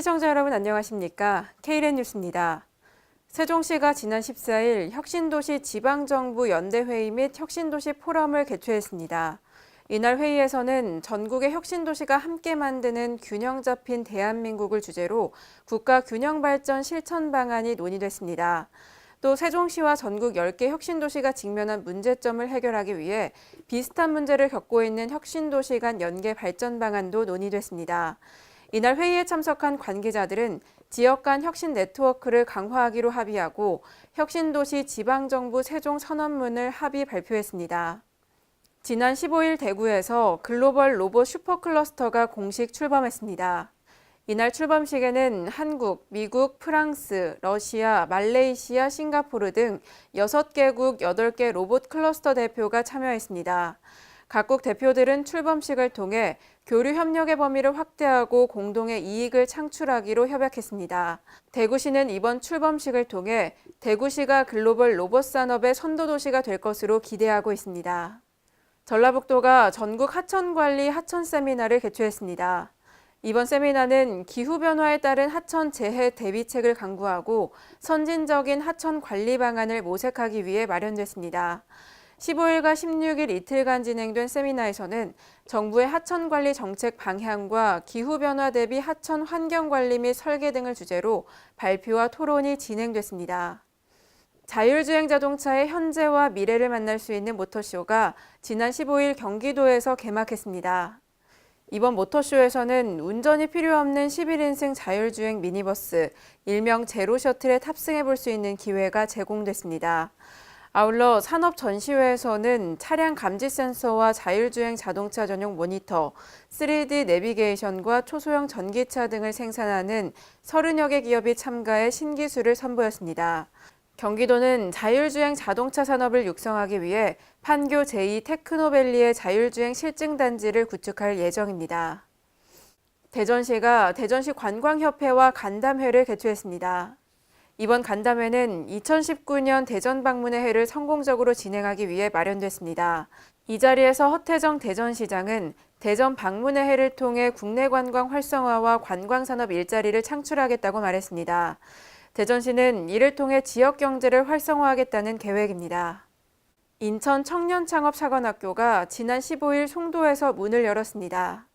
시청자 여러분 안녕하십니까? KLN 뉴스입니다. 세종시가 지난 14일 혁신도시 지방정부 연대회의 및 혁신도시 포럼을 개최했습니다. 이날 회의에서는 전국의 혁신도시가 함께 만드는 균형 잡힌 대한민국을 주제로 국가 균형발전 실천 방안이 논의됐습니다. 또 세종시와 전국 10개 혁신도시가 직면한 문제점을 해결하기 위해 비슷한 문제를 겪고 있는 혁신도시 간 연계 발전 방안도 논의됐습니다. 이날 회의에 참석한 관계자들은 지역 간 혁신 네트워크를 강화하기로 합의하고 혁신도시 지방정부 세종 선언문을 합의 발표했습니다. 지난 15일 대구에서 글로벌 로봇 슈퍼클러스터가 공식 출범했습니다. 이날 출범식에는 한국, 미국, 프랑스, 러시아, 말레이시아, 싱가포르 등 6개국 8개 로봇 클러스터 대표가 참여했습니다. 각국 대표들은 출범식을 통해 교류 협력의 범위를 확대하고 공동의 이익을 창출하기로 협약했습니다. 대구시는 이번 출범식을 통해 대구시가 글로벌 로봇 산업의 선도도시가 될 것으로 기대하고 있습니다. 전라북도가 전국 하천관리 하천 세미나를 개최했습니다. 이번 세미나는 기후변화에 따른 하천 재해 대비책을 강구하고 선진적인 하천 관리 방안을 모색하기 위해 마련됐습니다. 15일과 16일 이틀간 진행된 세미나에서는 정부의 하천관리 정책 방향과 기후변화 대비 하천 환경관리 및 설계 등을 주제로 발표와 토론이 진행됐습니다. 자율주행 자동차의 현재와 미래를 만날 수 있는 모터쇼가 지난 15일 경기도에서 개막했습니다. 이번 모터쇼에서는 운전이 필요 없는 11인승 자율주행 미니버스, 일명 제로셔틀에 탑승해 볼 수 있는 기회가 제공됐습니다. 아울러 산업전시회에서는 차량 감지 센서와 자율주행 자동차 전용 모니터, 3D 내비게이션과 초소형 전기차 등을 생산하는 30여 개 기업이 참가해 신기술을 선보였습니다. 경기도는 자율주행 자동차 산업을 육성하기 위해 판교 제2 테크노밸리의 자율주행 실증단지를 구축할 예정입니다. 대전시가 대전시 관광협회와 간담회를 개최했습니다. 이번 간담회는 2019년 대전 방문의 해를 성공적으로 진행하기 위해 마련됐습니다. 이 자리에서 허태정 대전시장은 대전 방문의 해를 통해 국내 관광 활성화와 관광산업 일자리를 창출하겠다고 말했습니다. 대전시는 이를 통해 지역 경제를 활성화하겠다는 계획입니다. 인천 청년창업사관학교가 지난 15일 송도에서 문을 열었습니다.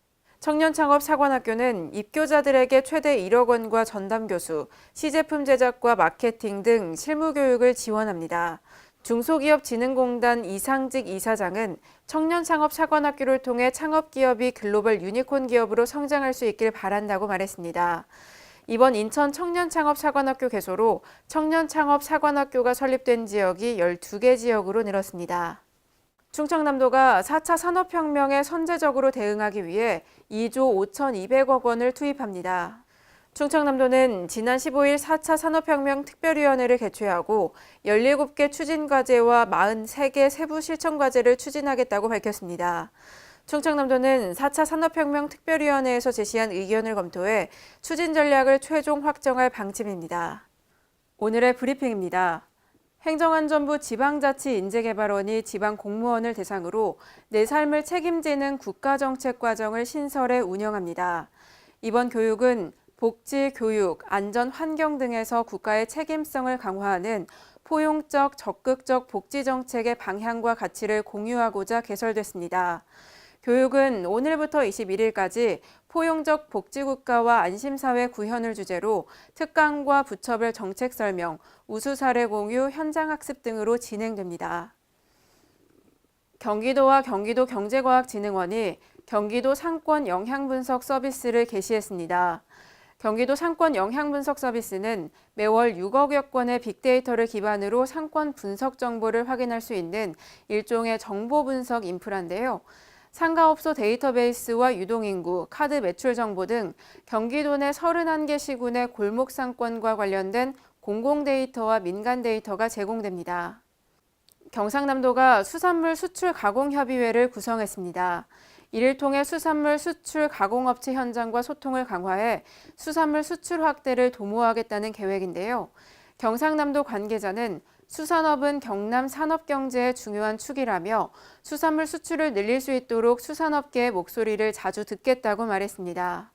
청년창업사관학교는 입교자들에게 최대 1억 원과 전담교수, 시제품 제작과 마케팅 등 실무교육을 지원합니다. 중소기업진흥공단 이상직 이사장은 청년창업사관학교를 통해 창업기업이 글로벌 유니콘 기업으로 성장할 수 있길 바란다고 말했습니다. 이번 인천 청년창업사관학교 개소로 청년창업사관학교가 설립된 지역이 12개 지역으로 늘었습니다. 충청남도가 4차 산업혁명에 선제적으로 대응하기 위해 2조 5,200억 원을 투입합니다. 충청남도는 지난 15일 4차 산업혁명 특별위원회를 개최하고 17개 추진과제와 43개 세부 실천과제를 추진하겠다고 밝혔습니다. 충청남도는 4차 산업혁명 특별위원회에서 제시한 의견을 검토해 추진 전략을 최종 확정할 방침입니다. 오늘의 브리핑입니다. 행정안전부 지방자치인재개발원이 지방공무원을 대상으로 내 삶을 책임지는 국가정책과정을 신설해 운영합니다. 이번 교육은 복지, 교육, 안전, 환경 등에서 국가의 책임성을 강화하는 포용적, 적극적 복지정책의 방향과 가치를 공유하고자 개설됐습니다. 교육은 오늘부터 21일까지 포용적 복지국가와 안심사회 구현을 주제로 특강과 부처별 정책 설명, 우수 사례 공유, 현장학습 등으로 진행됩니다. 경기도와 경기도경제과학진흥원이 경기도 상권 영향분석 서비스를 개시했습니다. 경기도 상권 영향분석 서비스는 매월 6억여 건의 빅데이터를 기반으로 상권 분석 정보를 확인할 수 있는 일종의 정보 분석 인프라인데요. 상가업소 데이터베이스와 유동인구, 카드 매출 정보 등 경기도 내 31개 시군의 골목 상권과 관련된 공공 데이터와 민간 데이터가 제공됩니다. 경상남도가 수산물 수출 가공협의회를 구성했습니다. 이를 통해 수산물 수출 가공업체 현장과 소통을 강화해 수산물 수출 확대를 도모하겠다는 계획인데요. 경상남도 관계자는 수산업은 경남 산업경제의 중요한 축이라며 수산물 수출을 늘릴 수 있도록 수산업계의 목소리를 자주 듣겠다고 말했습니다.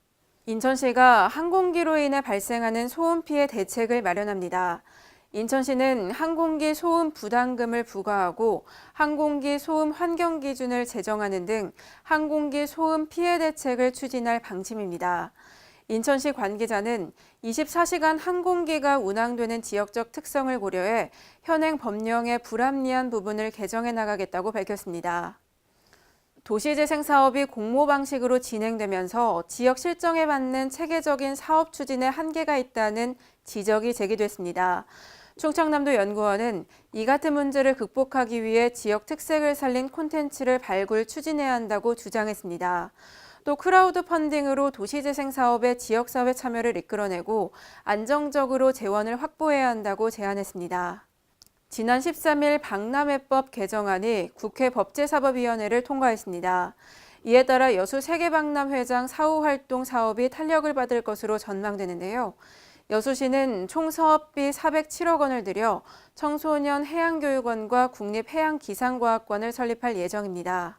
인천시가 항공기로 인해 발생하는 소음 피해 대책을 마련합니다. 인천시는 항공기 소음 부담금을 부과하고 항공기 소음 환경 기준을 제정하는 등 항공기 소음 피해 대책을 추진할 방침입니다. 인천시 관계자는 24시간 항공기가 운항되는 지역적 특성을 고려해 현행 법령의 불합리한 부분을 개정해 나가겠다고 밝혔습니다. 도시재생 사업이 공모 방식으로 진행되면서 지역 실정에 맞는 체계적인 사업 추진에 한계가 있다는 지적이 제기됐습니다. 충청남도 연구원은 이 같은 문제를 극복하기 위해 지역 특색을 살린 콘텐츠를 발굴 추진해야 한다고 주장했습니다. 또 크라우드 펀딩으로 도시재생 사업의 지역사회 참여를 이끌어내고 안정적으로 재원을 확보해야 한다고 제안했습니다. 지난 13일 박람회법 개정안이 국회 법제사법위원회를 통과했습니다. 이에 따라 여수 세계박람회장 사후활동 사업이 탄력을 받을 것으로 전망되는데요. 여수시는 총 사업비 407억 원을 들여 청소년 해양교육원과 국립해양기상과학관을 설립할 예정입니다.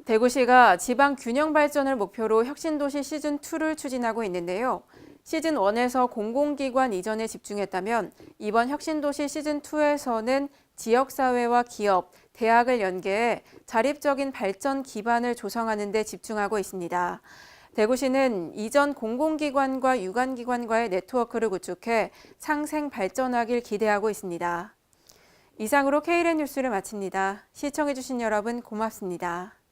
대구시가 지방 균형 발전을 목표로 혁신도시 시즌2를 추진하고 있는데요. 시즌1에서 공공기관 이전에 집중했다면 이번 혁신도시 시즌2에서는 지역사회와 기업, 대학을 연계해 자립적인 발전 기반을 조성하는 데 집중하고 있습니다. 대구시는 이전 공공기관과 유관기관과의 네트워크를 구축해 상생 발전하길 기대하고 있습니다. 이상으로 KLN 뉴스를 마칩니다. 시청해주신 여러분 고맙습니다.